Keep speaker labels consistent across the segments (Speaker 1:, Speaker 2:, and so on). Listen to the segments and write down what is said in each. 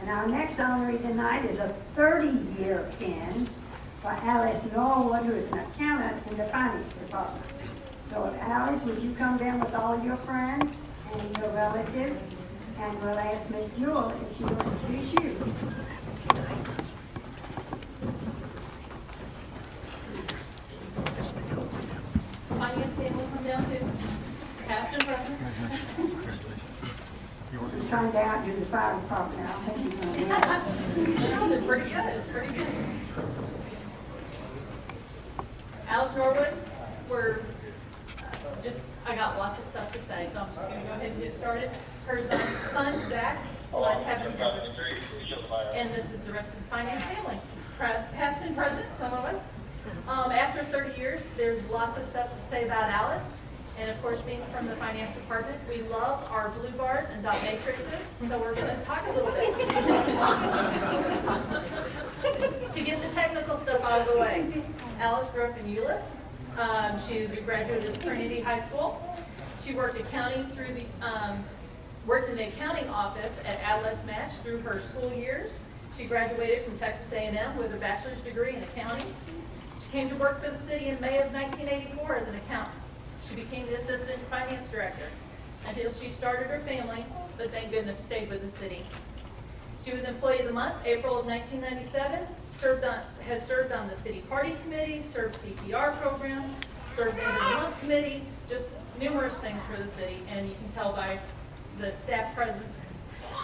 Speaker 1: And our next honoree tonight is a 30-year pin for Alice Norwood, who is an accountant in the finance department. So Alice, would you come down with all your friends and your relatives? And we'll ask Miss Jewel if she will introduce you.
Speaker 2: Finance family come down too, past and present.
Speaker 1: She's trying to outdo the fire department now. I think she's going to do that.
Speaker 2: They're pretty good, pretty good. Alice Norwood, I got lots of stuff to say, so I'm just going to go ahead and get started. Her son, Zach, and this is the rest of the finance family. Past and present, some of us. After 30 years, there's lots of stuff to say about Alice. And of course, being from the finance department, we love our blue bars and dot matrices, so we're going to talk a little bit. To get the technical stuff out of the way, Alice grew up in Euless. She was a graduate of Trinity High School. She worked worked in the accounting office at Euless Match through her school years. She graduated from Texas A&M with a bachelor's degree in accounting. She came to work for the city in May of 1984 as an accountant. She became the assistant finance director until she started her family, but thank goodness stayed with the city. She was Employee of the Month, April of 1997, has served on the city party committee, served CPR program, served in the month committee, just numerous things for the city, and you can tell by the staff presence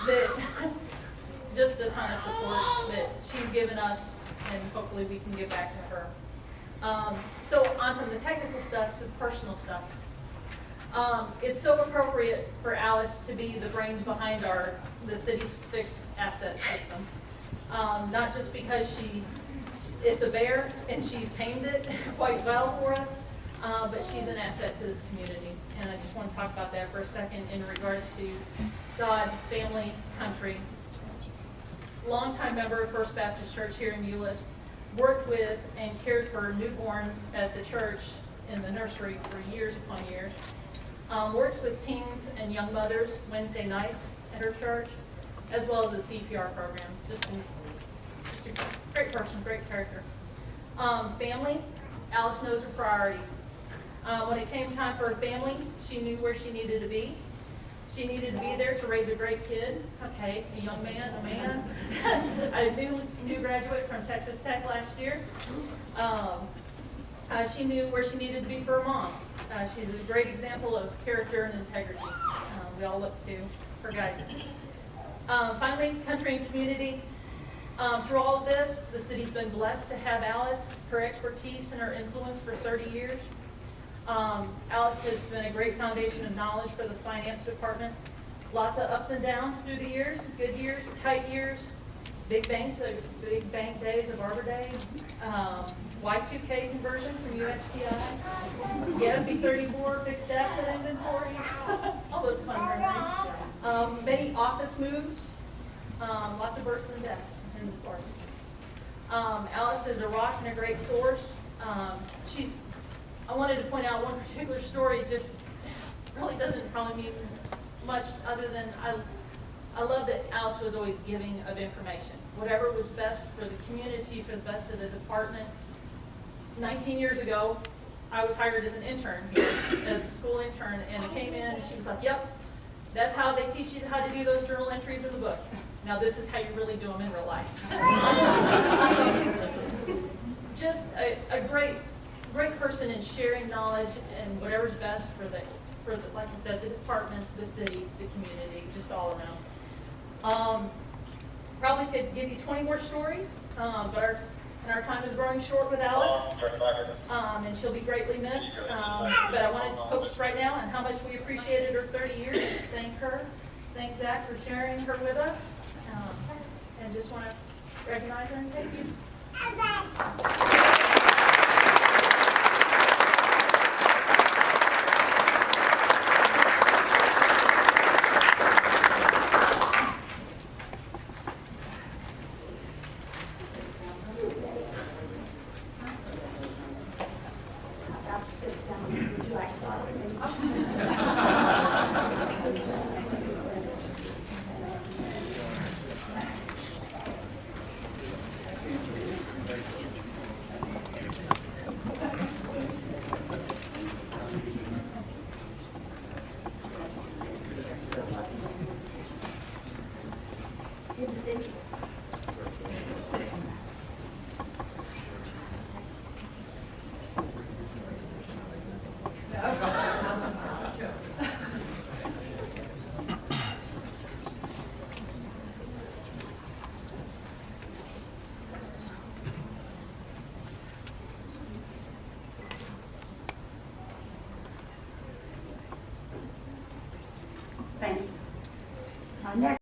Speaker 2: that just a ton of support that she's given us, and hopefully we can give back to her. So on from the technical stuff to the personal stuff. It's so appropriate for Alice to be the brains behind the city's fixed asset system. Not just because it's a bear and she's tamed it quite well for us, but she's an asset to this community. And I just want to talk about that for a second in regards to God, family, country. Longtime member of First Baptist Church here in Euless, worked with and cared for newborns at the church in the nursery for years upon years. Works with teens and young mothers Wednesday nights at her church, as well as the CPR program. Just a great person, great character. Family, Alice knows her priorities. When it came time for her family, she knew where she needed to be. She needed to be there to raise a great kid, okay, a young man, a man, a new graduate from Texas Tech last year. She knew where she needed to be for her mom. She's a great example of character and integrity. We all look to her guidance. Finally, country and community. Through all of this, the city's been blessed to have Alice, her expertise and her influence for 30 years. Alice has been a great foundation of knowledge for the finance department. Lots of ups and downs through the years, good years, tight years, big bank days of Arbor Days, Y2K conversion from USTI, GASB 34, fixed asset inventory, all those fun memories. Many office moves, lots of births and deaths in the departments. Alice is a rock and a great source. I wanted to point out one particular story, just really doesn't probably mean much other than I love that Alice was always giving of information. Whatever was best for the community, for the best of the department. 19 years ago, I was hired as an intern here, as a school intern, and I came in and she was like, yep, that's how they teach you how to do those journal entries in the book. Now this is how you really do them in real life. Just a great person in sharing knowledge and whatever's best for the, like I said, the department, the city, the community, just all around. Probably could give you 20 more stories, but our time is growing short with Alice, and she'll be greatly missed. But I wanted to focus right now on how much we appreciated her 30 years. Thank her. Thank Zach for sharing her with us, and just want to recognize her and thank you.
Speaker 1: Our next